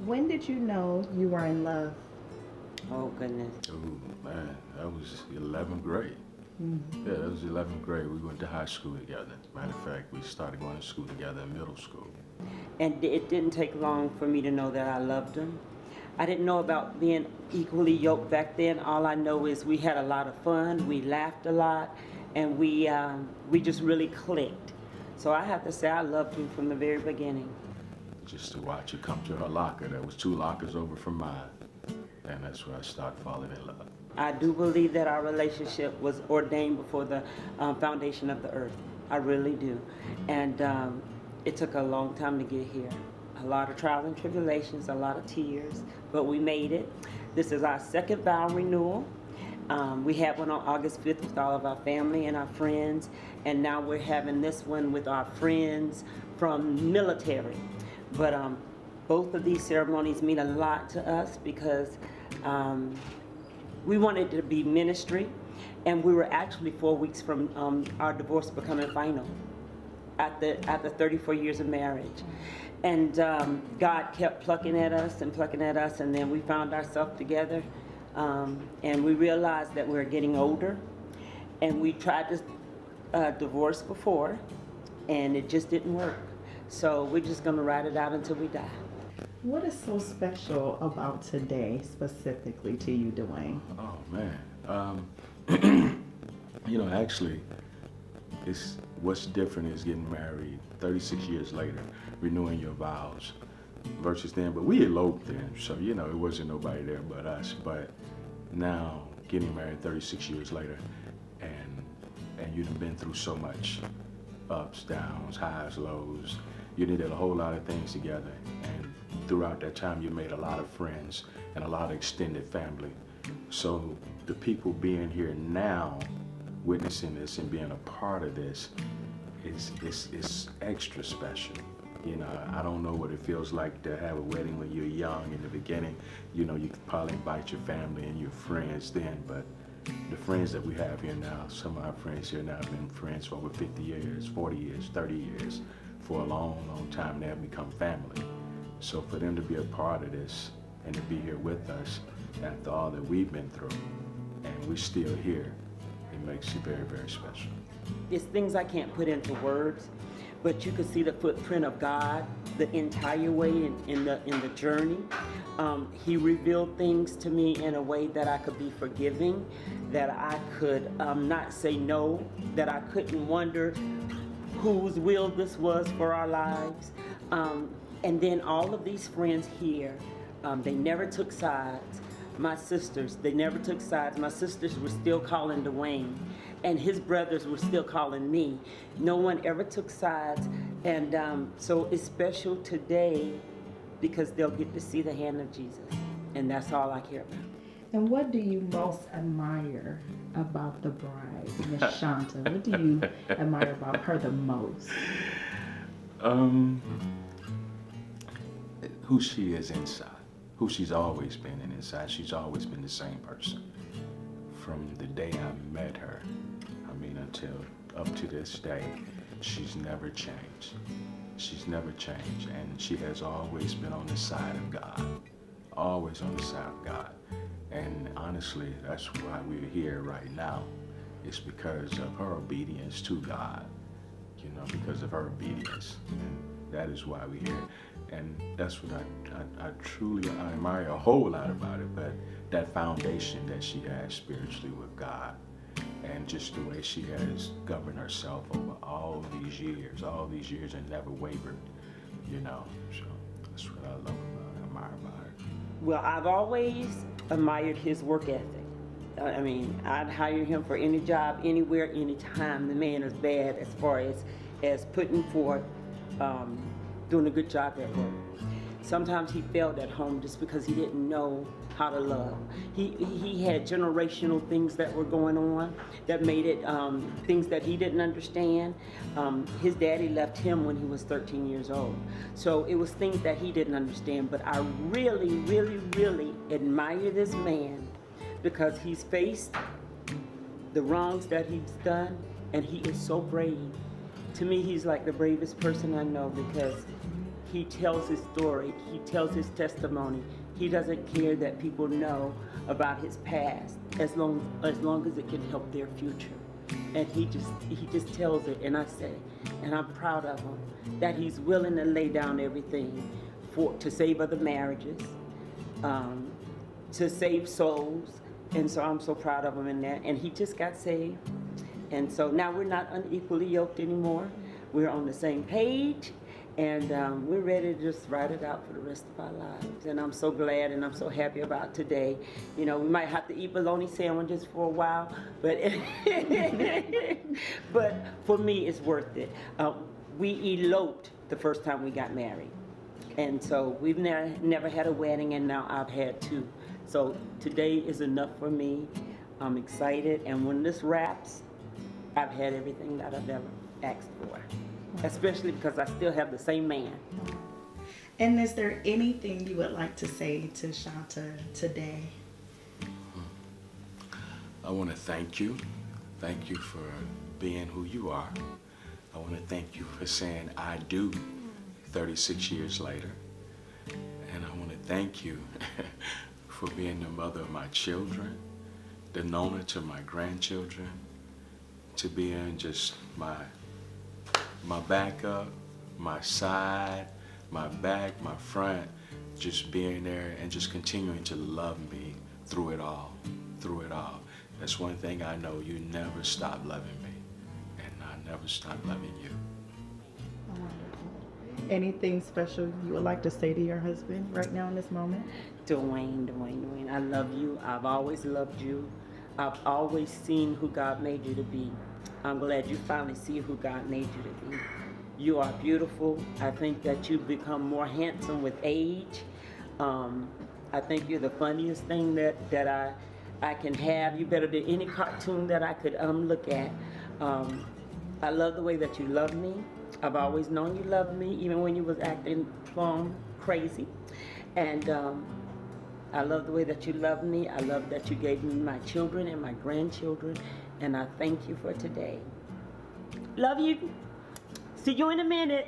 When did you know you were in love? Oh goodness. Oh man, that was 11th grade. Mm-hmm. Yeah, that was 11th grade. We went to high school together. Matter of fact, we started going to school together in middle school. And it didn't take long for me to know that I loved him. I didn't know about being equally yoked back then. All I know is we had a lot of fun, we laughed a lot, and we just really clicked. So I have to say I loved him from the very beginning. Just to watch her come to her locker. There was 2 lockers over from mine. And that's where I started falling in love. I do believe that our relationship was ordained before the foundation of the earth. I really do. And it took a long time to get here. A lot of trials and tribulations, a lot of tears, but we made it. This is our second vow renewal. We had one on August 5th with all of our family and our friends, and now we're having this one with our friends from military. But both of these ceremonies mean a lot to us because we wanted to be ministry, and we were actually 4 weeks from our divorce becoming final after 34 years of marriage. And God kept plucking at us, and then we found ourselves together, and we realized that we were getting older, and we tried to divorce before, and it just didn't work. So we're just gonna ride it out until we die. What is so special about today, specifically to you, Dwayne? Oh man. Actually, it's what's different is getting married 36 years later, renewing your vows versus then. But we eloped then, so it wasn't nobody there but us. But now getting married 36 years later, and you've been through so much ups, downs, highs, lows. You did a whole lot of things together, and throughout that time you made a lot of friends and a lot of extended family. So the people being here now, witnessing this and being a part of this, is extra special. I don't know what it feels like to have a wedding when you're young in the beginning. You could probably invite your family and your friends then, but the friends that we have here now, some of our friends here now have been friends for over 50 years, 40 years, 30 years, for a long, long time. They have become family. So for them to be a part of this and to be here with us after all that we've been through, and we're still here, it makes it very, very special. It's things I can't put into words, but you can see the footprint of God the entire way in the journey. He revealed things to me in a way that I could be forgiving, that I could not say no, that I couldn't wonder whose will this was for our lives. And then all of these friends here, they never took sides. My sisters, they never took sides. My sisters were still calling Dwayne, and his brothers were still calling me. No one ever took sides, and so it's special today because they'll get to see the hand of Jesus, and that's all I care about. And what do you most admire about the bride, Miss Shaunta? What do you admire about her the most? Who she is inside, who she's always been and inside. She's always been the same person from the day I met her. Until up to this day, she's never changed. She's never changed, and she has always been on the side of God. Always on the side of God. And honestly, that's why we're here right now. It's because of her obedience to God. Because of her obedience. And that is why we're here. And that's what I truly admire a whole lot about it, but that foundation that she has spiritually with God, and just the way she has governed herself over all these years and never wavered, So that's what I love about, admire about her. Well, I've always admired his work ethic. I'd hire him for any job, anywhere, anytime. The man is bad as far as putting forth, doing a good job at work. Sometimes he failed at home just because he didn't know how to love. He had generational things that were going on that made it things that he didn't understand. His daddy left him when he was 13 years old. So it was things that he didn't understand. But I really, really, really admire this man because he's faced the wrongs that he's done, and he is so brave. To me, he's like the bravest person I know because he tells his story, he tells his testimony. He doesn't care that people know about his past as long as it can help their future. And he just tells it, and I say, and I'm proud of him, that he's willing to lay down everything to save other marriages, to save souls. And so I'm so proud of him in that. And he just got saved. And so now we're not unequally yoked anymore. We're on the same page. And we're ready to just ride it out for the rest of our lives. And I'm so glad and I'm so happy about today. You know, we might have to eat bologna sandwiches for a while, but but for me, it's worth it. We eloped the first time we got married. And so we've never had a wedding, and now I've had two. So today is enough for me. I'm excited, and when this wraps, I've had everything that I've ever asked for. Especially because I still have the same man. And is there anything you would like to say to Shaunta today? I want to thank you. Thank you for being who you are. I want to thank you for saying I do 36 years later. And I want to thank you for being the mother of my children, the Nona to my grandchildren, to being just my backup, my side, my back, my front, just being there and just continuing to love me through it all, through it all. That's one thing I know, you never stop loving me, and I never stop loving you. Wonderful. Anything special you would like to say to your husband right now in this moment? Dwayne, I love you. I've always loved you. I've always seen who God made you to be. I'm glad you finally see who God made you to be. You are beautiful. I think that you become more handsome with age. I think you're the funniest thing that I can have. You better than any cartoon that I could look at. I love the way that you love me. I've always known you loved me, even when you was acting plumb crazy. And I love the way that you love me. I love that you gave me my children and my grandchildren. And I thank you for today. Love you. See you in a minute.